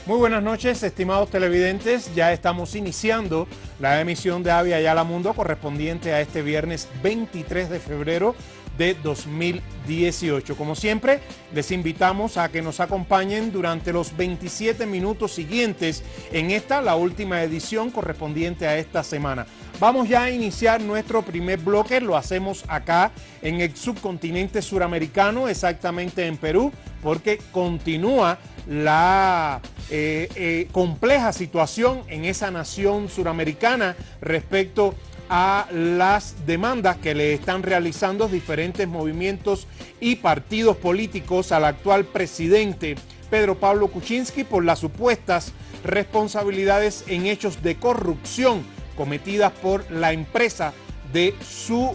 Muy buenas noches, estimados televidentes. Ya estamos iniciando la emisión de Avia Yala Mundo correspondiente a este viernes 23 de febrero de 2018. Como siempre, les invitamos a que nos acompañen durante los 27 minutos siguientes en esta, la última edición correspondiente a esta semana. Vamos ya a iniciar nuestro primer bloque, lo hacemos acá en el subcontinente suramericano, exactamente en Perú, porque continúa la compleja situación en esa nación suramericana respecto a las demandas que le están realizando diferentes movimientos y partidos políticos al actual presidente Pedro Pablo Kuczynski por las supuestas responsabilidades en hechos de corrupción cometidas por la empresa de su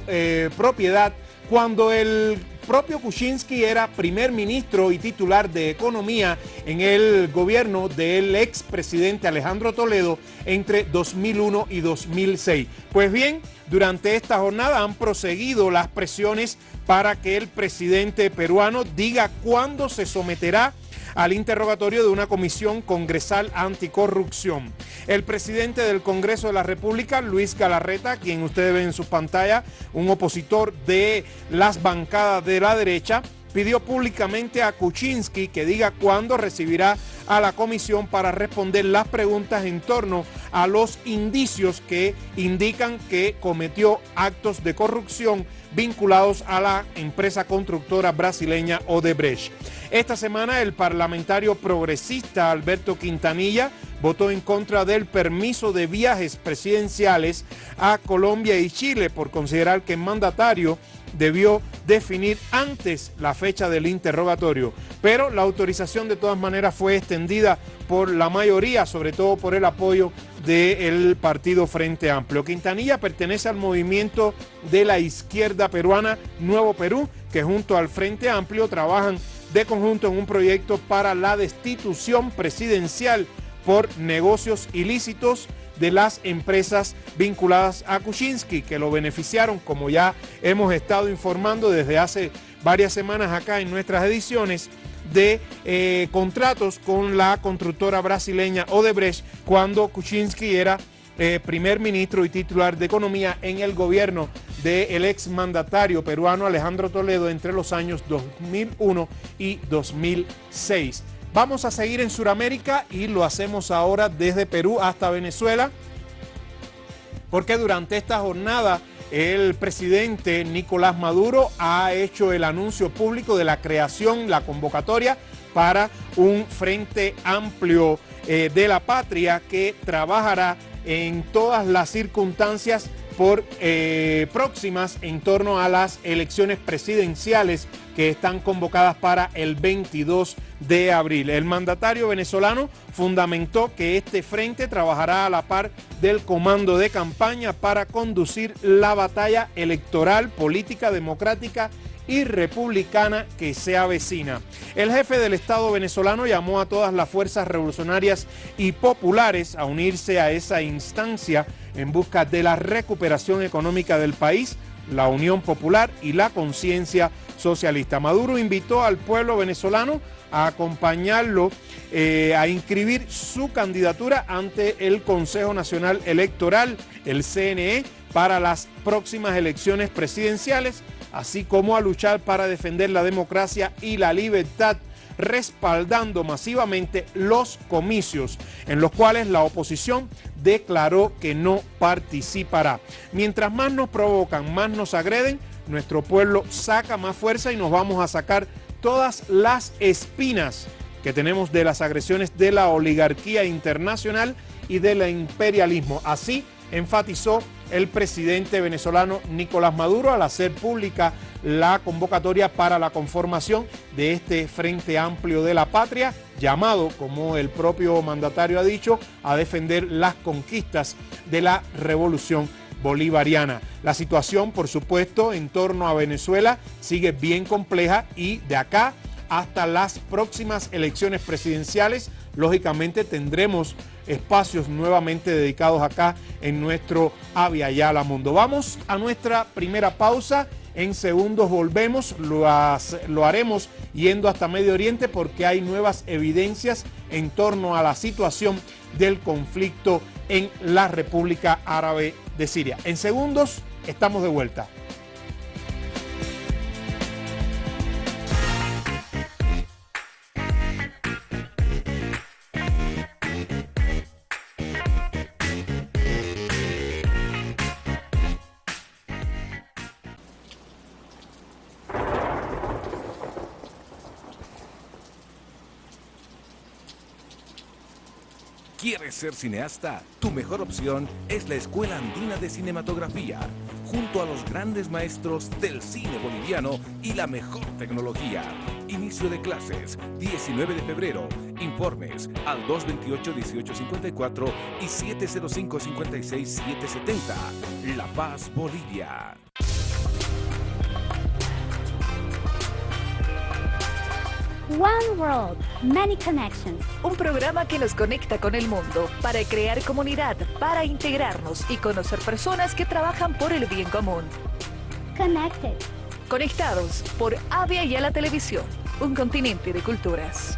propiedad cuando el propio Kuczynski era primer ministro y titular de Economía en el gobierno del expresidente Alejandro Toledo entre 2001 y 2006. Pues bien, durante esta jornada han proseguido las presiones para que el presidente peruano diga cuándo se someterá al interrogatorio de una comisión congresal anticorrupción. El presidente del Congreso de la República, Luis Galarreta, quien ustedes ven en su pantalla, un opositor de las bancadas de la derecha, pidió públicamente a Kuczynski que diga cuándo recibirá a la comisión para responder las preguntas en torno a los indicios que indican que cometió actos de corrupción vinculados a la empresa constructora brasileña Odebrecht. Esta semana el parlamentario progresista Alberto Quintanilla votó en contra del permiso de viajes presidenciales a Colombia y Chile por considerar que el mandatario debió definir antes la fecha del interrogatorio, pero la autorización de todas maneras fue extendida por la mayoría, sobre todo por el apoyo del partido Frente Amplio. Quintanilla pertenece al movimiento de la izquierda peruana Nuevo Perú, que junto al Frente Amplio trabajan de conjunto en un proyecto para la destitución presidencial por negocios ilícitos de las empresas vinculadas a Kuczynski, que lo beneficiaron, como ya hemos estado informando desde hace varias semanas acá en nuestras ediciones, de contratos con la constructora brasileña Odebrecht cuando Kuczynski era primer ministro y titular de Economía en el gobierno del exmandatario peruano Alejandro Toledo entre los años 2001 y 2006. Vamos a seguir en Sudamérica y lo hacemos ahora desde Perú hasta Venezuela, porque durante esta jornada el presidente Nicolás Maduro ha hecho el anuncio público de la creación, la convocatoria para un Frente Amplio de la Patria que trabajará en todas las circunstancias próximas en torno a las elecciones presidenciales que están convocadas para el 22 de abril. El mandatario venezolano fundamentó que este frente trabajará a la par del comando de campaña para conducir la batalla electoral, política, democrática y republicana que se avecina. El jefe del Estado venezolano llamó a todas las fuerzas revolucionarias y populares a unirse a esa instancia en busca de la recuperación económica del país, la unión popular y la conciencia socialista. Maduro invitó al pueblo venezolano a acompañarlo a inscribir su candidatura ante el Consejo Nacional Electoral, el CNE, para las próximas elecciones presidenciales, así como a luchar para defender la democracia y la libertad, respaldando masivamente los comicios en los cuales la oposición declaró que no participará. Mientras más nos provocan, más nos agreden, nuestro pueblo saca más fuerza y nos vamos a sacar todas las espinas que tenemos de las agresiones de la oligarquía internacional y del imperialismo. Así enfatizó el presidente venezolano Nicolás Maduro al hacer pública la convocatoria para la conformación de este Frente Amplio de la Patria, llamado, como el propio mandatario ha dicho, a defender las conquistas de la revolución bolivariana. La situación, por supuesto, en torno a Venezuela sigue bien compleja y de acá hasta las próximas elecciones presidenciales, lógicamente tendremos espacios nuevamente dedicados acá en nuestro Avia Yala Mundo. Vamos a nuestra primera pausa En segundos volvemos, lo haremos yendo hasta Medio Oriente porque hay nuevas evidencias en torno a la situación del conflicto en la República Árabe de Siria. En segundos estamos de vuelta. ¿Quieres ser cineasta? Tu mejor opción es la Escuela Andina de Cinematografía, junto a los grandes maestros del cine boliviano y la mejor tecnología. Inicio de clases, 19 de febrero. Informes al 228-1854 y 705-56-770. La Paz, Bolivia. One World, Many Connections. Un programa que nos conecta con el mundo para crear comunidad, para integrarnos y conocer personas que trabajan por el bien común. Connected. Conectados por Avia y a la televisión, un continente de culturas.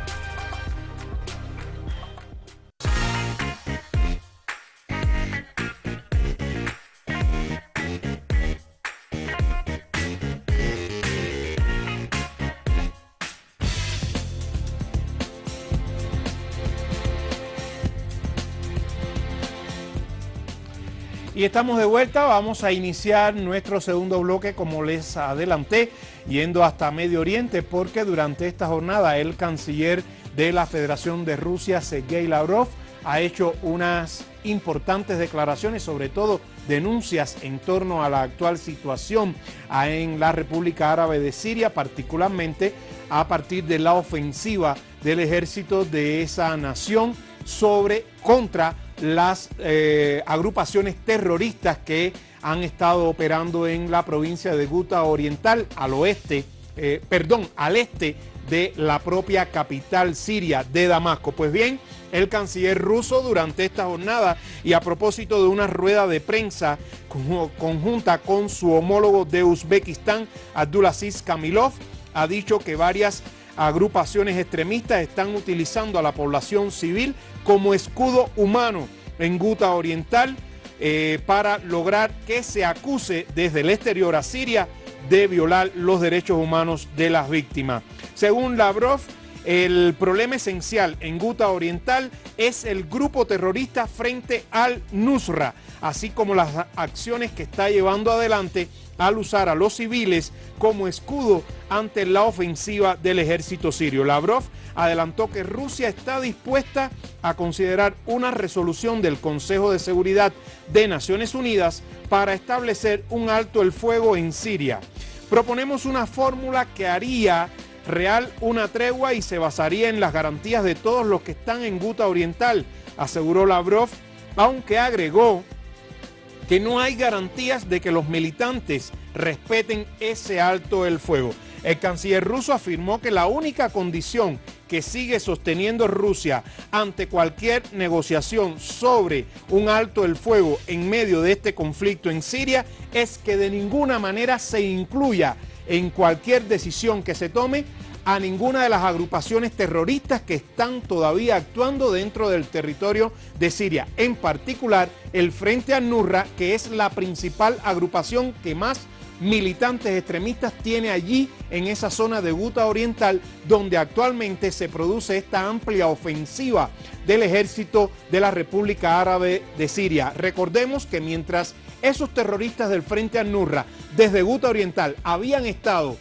Y estamos de vuelta, vamos a iniciar nuestro segundo bloque, como les adelanté, yendo hasta Medio Oriente, porque durante esta jornada el canciller de la Federación de Rusia, Sergei Lavrov, ha hecho unas importantes declaraciones, sobre todo denuncias en torno a la actual situación en la República Árabe de Siria, particularmente a partir de la ofensiva del ejército de esa nación contra las agrupaciones terroristas que han estado operando en la provincia de Guta Oriental, al este de la propia capital siria de Damasco. Pues bien, el canciller ruso durante esta jornada y a propósito de una rueda de prensa conjunta con su homólogo de Uzbekistán, Abdulaziz Kamilov, ha dicho que varias agrupaciones extremistas están utilizando a la población civil como escudo humano en Guta Oriental para lograr que se acuse desde el exterior a Siria de violar los derechos humanos de las víctimas. Según Lavrov, el problema esencial en Guta Oriental es el grupo terrorista Frente al-Nusra, así como las acciones que está llevando adelante al usar a los civiles como escudo ante la ofensiva del ejército sirio. Lavrov adelantó que Rusia está dispuesta a considerar una resolución del Consejo de Seguridad de Naciones Unidas para establecer un alto el fuego en Siria. Proponemos una fórmula que haría real una tregua y se basaría en las garantías de todos los que están en Guta Oriental, aseguró Lavrov, aunque agregó que no hay garantías de que los militantes respeten ese alto el fuego. El canciller ruso afirmó que la única condición que sigue sosteniendo Rusia ante cualquier negociación sobre un alto el fuego en medio de este conflicto en Siria es que de ninguna manera se incluya en cualquier decisión que se tome a ninguna de las agrupaciones terroristas que están todavía actuando dentro del territorio de Siria, en particular el Frente al-Nusra, que es la principal agrupación que más militantes extremistas tiene allí en esa zona de Guta Oriental, donde actualmente se produce esta amplia ofensiva del ejército de la República Árabe de Siria. Recordemos que mientras esos terroristas del Frente al-Nusra desde Guta Oriental habían estado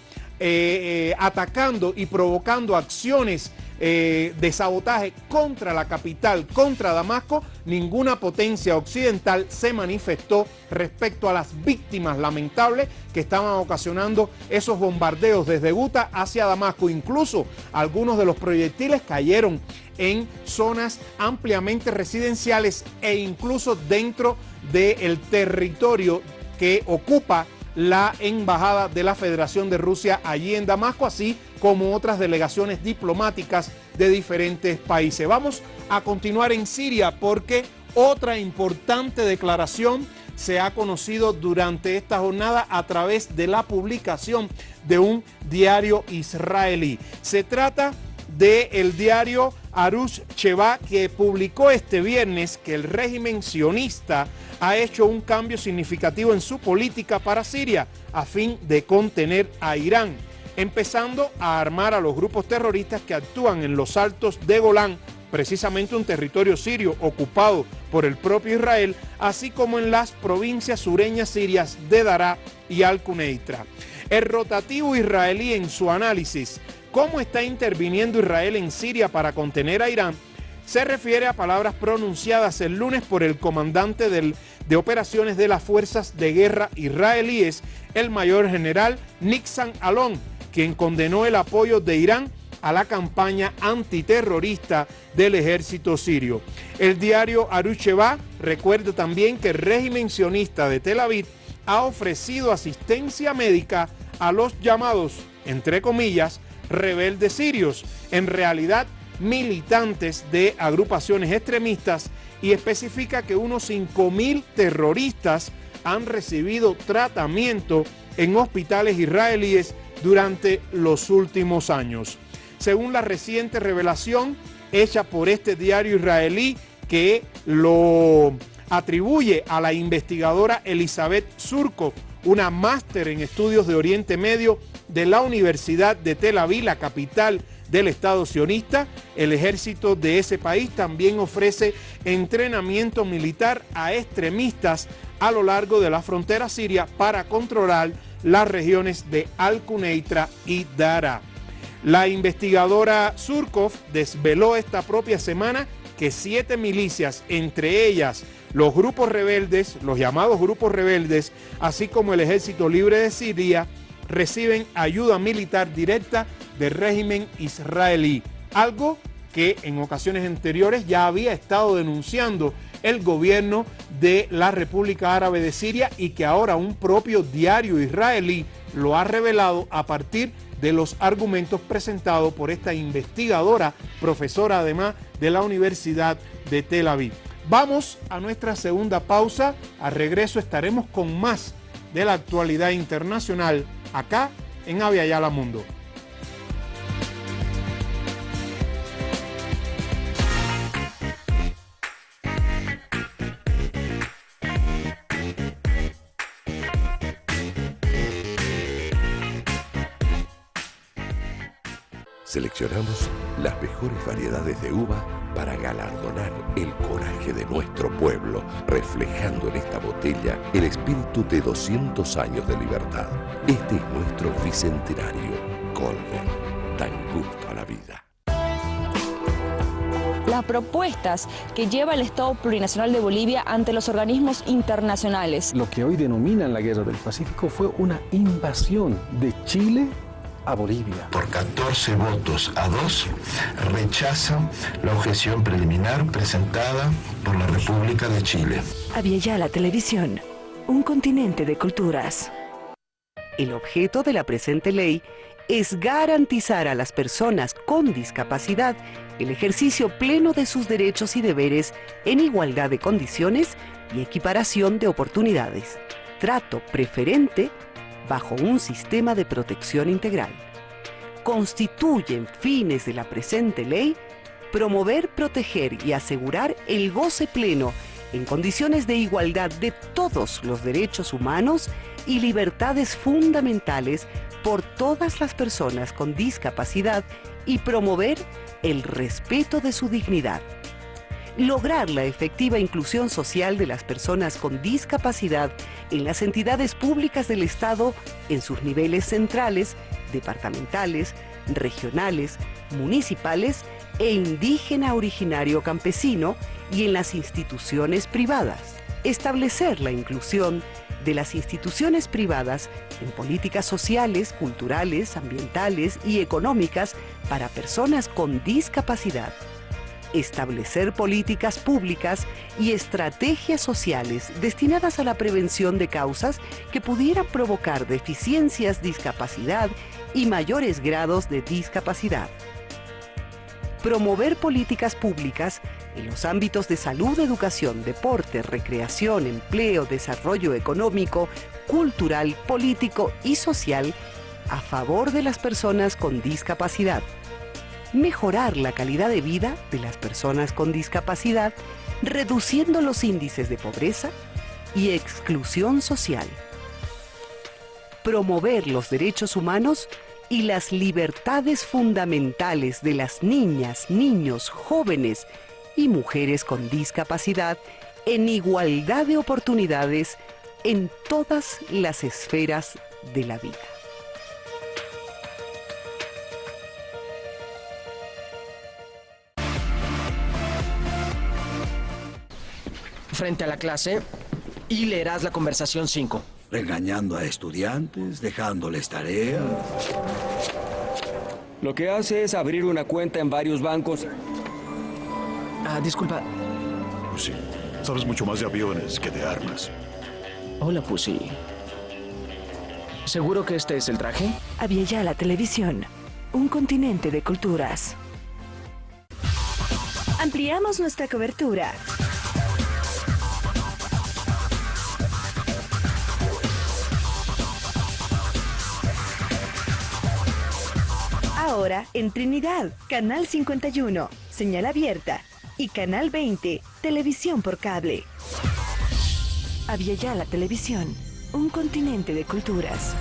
atacando y provocando acciones de sabotaje contra la capital, contra Damasco, ninguna potencia occidental se manifestó respecto a las víctimas lamentables que estaban ocasionando esos bombardeos desde Guta hacia Damasco. Incluso algunos de los proyectiles cayeron en zonas ampliamente residenciales e incluso dentro del territorio que ocupa la embajada de la Federación de Rusia allí en Damasco, así como otras delegaciones diplomáticas de diferentes países. Vamos a continuar en Siria porque otra importante declaración se ha conocido durante esta jornada a través de la publicación de un diario israelí. Se trata del diario Arush Sheva, que publicó este viernes que el régimen sionista ha hecho un cambio significativo en su política para Siria a fin de contener a Irán, empezando a armar a los grupos terroristas que actúan en los altos de Golán, precisamente un territorio sirio ocupado por el propio Israel, así como en las provincias sureñas sirias de Daraa y Al-Quneitra. El rotativo israelí, en su análisis, ¿cómo está interviniendo Israel en Siria para contener a Irán?, se refiere a palabras pronunciadas el lunes por el comandante de operaciones de las fuerzas de guerra israelíes, el mayor general Nixon Alon, quien condenó el apoyo de Irán a la campaña antiterrorista del ejército sirio. El diario Arush Sheva recuerda también que el régimen sionista de Tel Aviv ha ofrecido asistencia médica a los llamados, entre comillas, rebeldes sirios, en realidad militantes de agrupaciones extremistas, y especifica que unos 5.000 terroristas han recibido tratamiento en hospitales israelíes durante los últimos años. Según la reciente revelación hecha por este diario israelí, que lo atribuye a la investigadora Elizabeth Surkov, una máster en estudios de Oriente Medio de la Universidad de Tel Aviv, la capital del Estado sionista, el ejército de ese país también ofrece entrenamiento militar a extremistas a lo largo de la frontera siria para controlar las regiones de Al-Quneitra y Daraa. La investigadora Surkov desveló esta propia semana que 7 milicias, entre ellas los grupos rebeldes, los llamados grupos rebeldes, así como el Ejército Libre de Siria, reciben ayuda militar directa del régimen israelí, algo que en ocasiones anteriores ya había estado denunciando el gobierno de la República Árabe de Siria, y que ahora un propio diario israelí lo ha revelado a partir de los argumentos presentados por esta investigadora, profesora además de la Universidad de Tel Aviv. Vamos a nuestra segunda pausa. Al regreso estaremos con más de la actualidad internacional acá en Avia Yala Mundo. Seleccionamos las mejores variedades de uva para galardonar el coraje de nuestro pueblo, reflejando en esta botella el espíritu de 200 años de libertad. Este es nuestro bicentenario. Colbert, dan gusto a la vida. Las propuestas que lleva el Estado Plurinacional de Bolivia ante los organismos internacionales. Lo que hoy denominan la Guerra del Pacífico fue una invasión de Chile a Bolivia. Por 14 votos a 2 rechaza la objeción preliminar presentada por la República de Chile. Avia Yala Televisión, un continente de culturas. El objeto de la presente ley es garantizar a las personas con discapacidad el ejercicio pleno de sus derechos y deberes en igualdad de condiciones y equiparación de oportunidades, trato preferente bajo un sistema de protección integral. Constituyen fines de la presente ley promover, proteger y asegurar el goce pleno en condiciones de igualdad de todos los derechos humanos y libertades fundamentales por todas las personas con discapacidad y promover el respeto de su dignidad. Lograr la efectiva inclusión social de las personas con discapacidad en las entidades públicas del Estado en sus niveles centrales, departamentales, regionales, municipales e indígena originario campesino y en las instituciones privadas. Establecer la inclusión de las instituciones privadas en políticas sociales, culturales, ambientales y económicas para personas con discapacidad. Establecer políticas públicas y estrategias sociales destinadas a la prevención de causas que pudieran provocar deficiencias, discapacidad y mayores grados de discapacidad. Promover políticas públicas En los ámbitos de salud, educación, deporte, recreación, empleo, desarrollo económico, cultural, político y social, a favor de las personas con discapacidad. Mejorar la calidad de vida de las personas con discapacidad, reduciendo los índices de pobreza y exclusión social. Promover los derechos humanos y las libertades fundamentales de las niñas, niños, jóvenes y mujeres con discapacidad en igualdad de oportunidades en todas las esferas de la vida. Frente a la clase y leerás la conversación 5. Regañando a estudiantes, dejándoles tareas. Lo que hace es abrir una cuenta en varios bancos. Disculpa. Pussy, sabes mucho más de aviones que de armas. Hola, Pussy. ¿Seguro que este es el traje? Aviala Televisión, un continente de culturas. Ampliamos nuestra cobertura. Ahora en Trinidad, Canal 51, señal abierta, y Canal 20, televisión por cable. Aviala Televisión, un continente de culturas.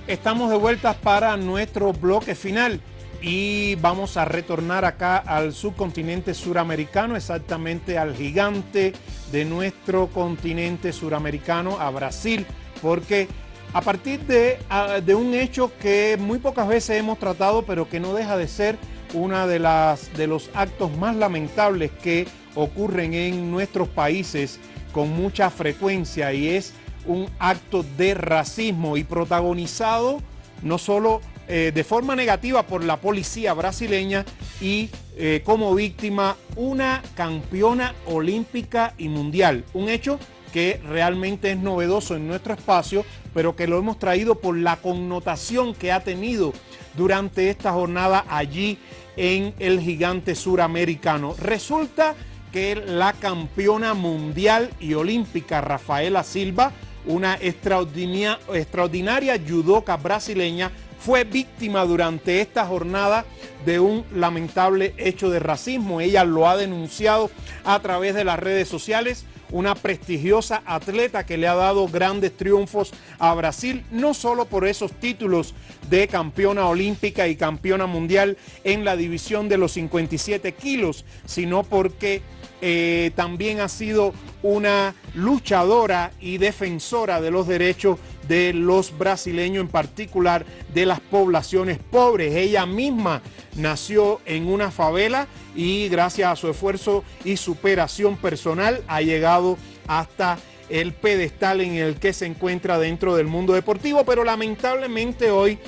Estamos de vuelta para nuestro bloque final y vamos a retornar acá al subcontinente suramericano, exactamente al gigante de nuestro continente suramericano, a Brasil, porque a partir de un hecho que muy pocas veces hemos tratado, pero que no deja de ser una de los actos más lamentables que ocurren en nuestros países con mucha frecuencia, y es un acto de racismo y protagonizado no solo de forma negativa por la policía brasileña y como víctima una campeona olímpica y mundial. Un hecho que realmente es novedoso en nuestro espacio, pero que lo hemos traído por la connotación que ha tenido durante esta jornada allí en el gigante suramericano. Resulta que la campeona mundial y olímpica Rafaela Silva, una extraordinaria judoka brasileña, fue víctima durante esta jornada de un lamentable hecho de racismo. Ella lo ha denunciado a través de las redes sociales. Una prestigiosa atleta que le ha dado grandes triunfos a Brasil, no solo por esos títulos de campeona olímpica y campeona mundial en la división de los 57 kilos, sino porque también ha sido una luchadora y defensora de los derechos de los brasileños, en particular de las poblaciones pobres. Ella misma nació en una favela y gracias a su esfuerzo y superación personal ha llegado hasta el pedestal en el que se encuentra dentro del mundo deportivo, pero lamentablemente hoy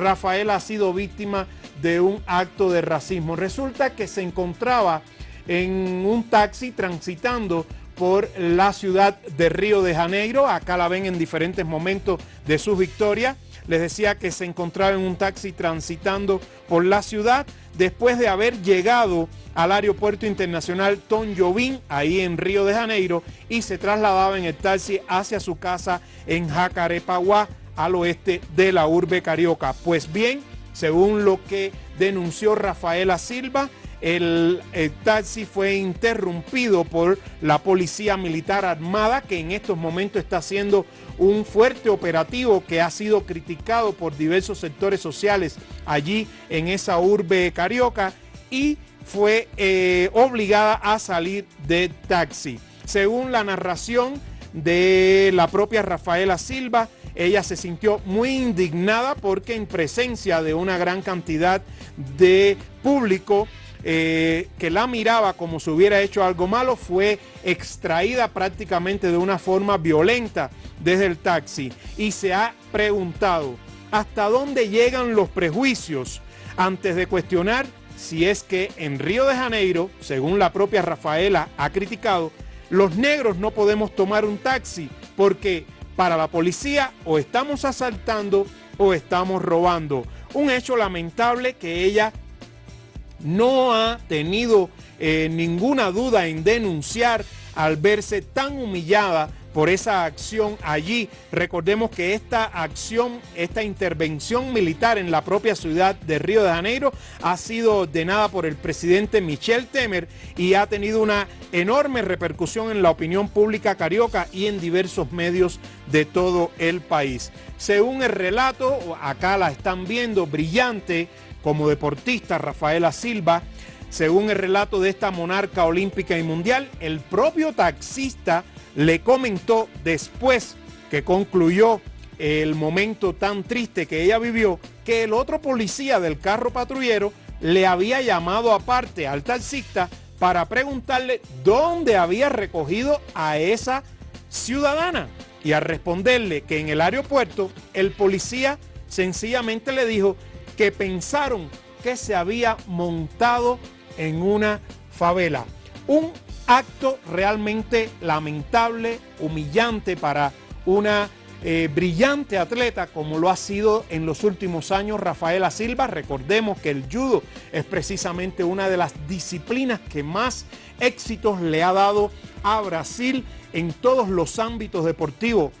Rafaela ha sido víctima de un acto de racismo. Resulta que se encontraba en un taxi transitando por la ciudad de Río de Janeiro. Acá la ven en diferentes momentos de su victoria. Les decía que se encontraba en un taxi transitando por la ciudad después de haber llegado al aeropuerto internacional Tom Jobim, ahí en Río de Janeiro, y se trasladaba en el taxi hacia su casa en Jacarepaguá, al oeste de la urbe carioca. Pues bien, según lo que denunció Rafaela Silva, el taxi fue interrumpido por la policía militar armada, que en estos momentos está haciendo un fuerte operativo que ha sido criticado por diversos sectores sociales allí en esa urbe carioca, y fue obligada a salir del taxi. Según la narración de la propia Rafaela Silva, ella se sintió muy indignada porque en presencia de una gran cantidad de público que la miraba como si hubiera hecho algo malo, fue extraída prácticamente de una forma violenta desde el taxi, y se ha preguntado hasta dónde llegan los prejuicios antes de cuestionar si es que en Río de Janeiro, según la propia Rafaela ha criticado, los negros no podemos tomar un taxi porque para la policía o estamos asaltando o estamos robando. Un hecho lamentable que ella no ha tenido ninguna duda en denunciar al verse tan humillada por esa acción allí. Recordemos que esta acción, esta intervención militar en la propia ciudad de Río de Janeiro ha sido ordenada por el presidente Michel Temer y ha tenido una enorme repercusión en la opinión pública carioca y en diversos medios de todo el país. Según el relato, acá la están viendo brillante como deportista Rafaela Silva. Según el relato de esta monarca olímpica y mundial, el propio taxista le comentó después que concluyó el momento tan triste que ella vivió, que el otro policía del carro patrullero le había llamado aparte al taxista para preguntarle dónde había recogido a esa ciudadana. Y al responderle que en el aeropuerto, el policía sencillamente le dijo que pensaron que se había montado en una favela. Un acto realmente lamentable, humillante para una brillante atleta como lo ha sido en los últimos años Rafaela Silva. Recordemos que el judo es precisamente una de las disciplinas que más éxitos le ha dado a Brasil en todos los ámbitos deportivos,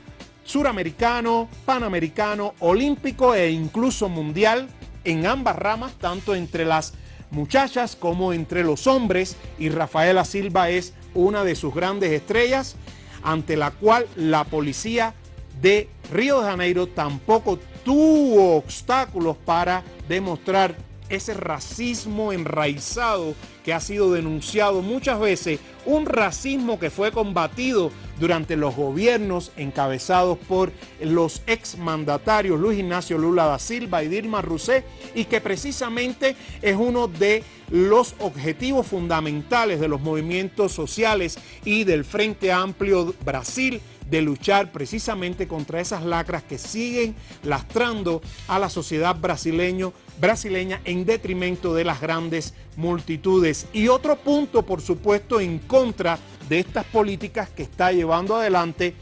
suramericano, panamericano, olímpico e incluso mundial, en ambas ramas, tanto entre las muchachas como entre los hombres, y Rafaela Silva es una de sus grandes estrellas, ante la cual la policía de Río de Janeiro tampoco tuvo obstáculos para demostrar ese racismo enraizado que ha sido denunciado muchas veces, un racismo que fue combatido durante los gobiernos encabezados por los exmandatarios Luis Ignacio Lula da Silva y Dilma Rousseff, y que precisamente es uno de los objetivos fundamentales de los movimientos sociales y del Frente Amplio Brasil, de luchar precisamente contra esas lacras que siguen lastrando a la sociedad brasileña en detrimento de las grandes multitudes. Y otro punto, por supuesto, en contra de estas políticas que está llevando adelante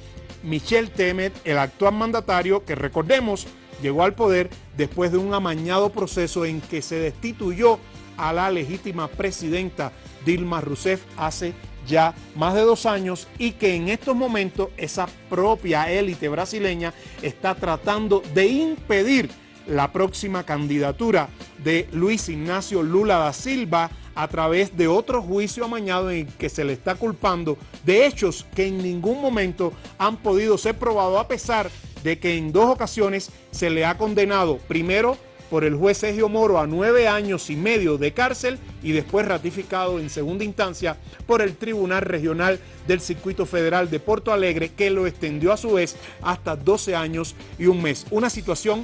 Michel Temer, el actual mandatario, que recordemos llegó al poder después de un amañado proceso en que se destituyó a la legítima presidenta Dilma Rousseff hace ya más de 2 años, y que en estos momentos esa propia élite brasileña está tratando de impedir la próxima candidatura de Luis Ignacio Lula da Silva a través de otro juicio amañado en el que se le está culpando de hechos que en ningún momento han podido ser probados, a pesar de que en 2 ocasiones se le ha condenado, primero por el juez Sergio Moro a 9 años y medio de cárcel y después ratificado en segunda instancia por el Tribunal Regional del Circuito Federal de Porto Alegre, que lo extendió a su vez hasta 12 años y 1 mes. Una situación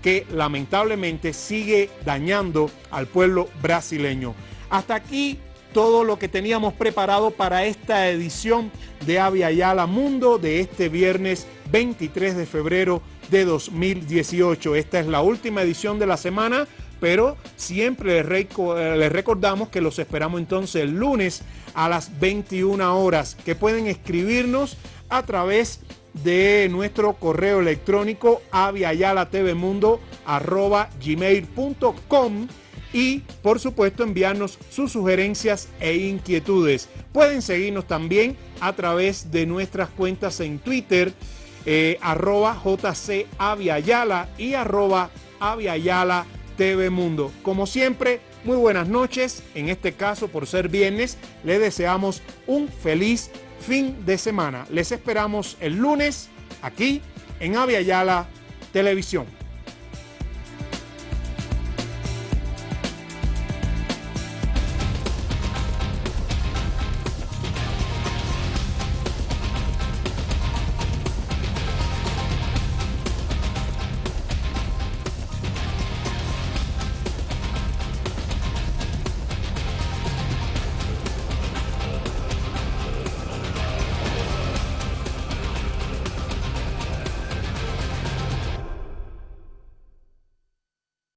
que lamentablemente sigue dañando al pueblo brasileño. Hasta aquí todo lo que teníamos preparado para esta edición de Avia Yala Mundo de este viernes 23 de febrero de 2018. Esta es la última edición de la semana, pero siempre les recordamos que los esperamos entonces el lunes a las 21 horas, que pueden escribirnos a través de nuestro correo electrónico aviayalatvmundo@gmail.com y por supuesto enviarnos sus sugerencias e inquietudes. Pueden seguirnos también a través de nuestras cuentas en Twitter, @JCAviayala y @AviayalaTVMundo. Como siempre, muy buenas noches. En este caso, por ser viernes, les deseamos un feliz fin de semana. Les esperamos el lunes aquí en Avia Yala Televisión.